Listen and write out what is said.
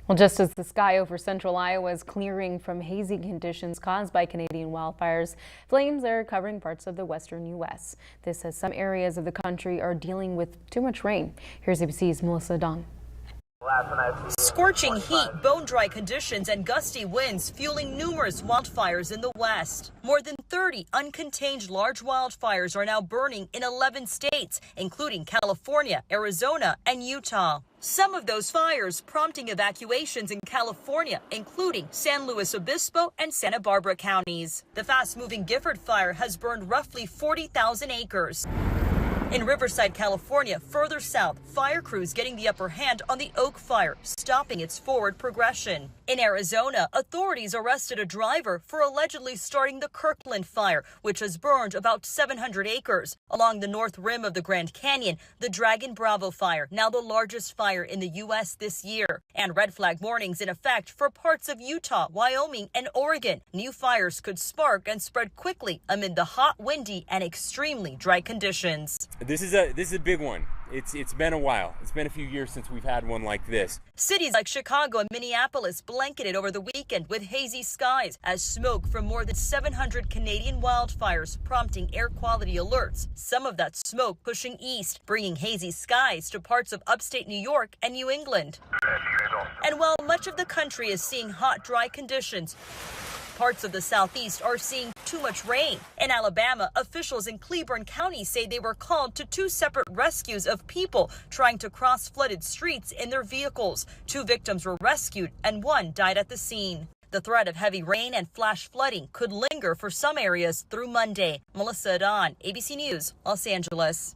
Well, just as the sky over central Iowa is clearing from hazy conditions caused by Canadian wildfires, flames are covering parts of the western U.S. This as some areas of the country are dealing with too much rain. Here's ABC's Melissa Don. Scorching heat, bone-dry conditions, and gusty winds fueling numerous wildfires in the west. More than 30 uncontained large wildfires are now burning in 11 states, including California, Arizona, and Utah. Some of those fires prompting evacuations in California, including San Luis Obispo and Santa Barbara counties. The fast-moving Gifford fire has burned roughly 40,000 acres. In Riverside, California, further south, fire crews getting the upper hand on the Oak Fire, stopping its forward progression. In Arizona, authorities arrested a driver for allegedly starting the Kirkland Fire, which has burned about 700 acres. Along the north rim of the Grand Canyon, the Dragon Bravo Fire, now the largest fire in the U.S. this year. And red flag warnings in effect for parts of Utah, Wyoming, and Oregon. New fires could spark and spread quickly amid the hot, windy, and extremely dry conditions. This is a big one. It's been a while. It's been a few years since we've had one like this. Cities like Chicago and Minneapolis blanketed over the weekend with hazy skies as smoke from more than 700 Canadian wildfires prompting air quality alerts. Some of that smoke pushing east, bringing hazy skies to parts of upstate New York and New England. And while much of the country is seeing hot, dry conditions, parts of the southeast are seeing too much rain. In Alabama, officials in Cleburne County say they were called to two separate rescues of people trying to cross flooded streets in their vehicles. 2 victims were rescued and 1 died at the scene. The threat of heavy rain and flash flooding could linger for some areas through Monday. Melissa Don, ABC News, Los Angeles.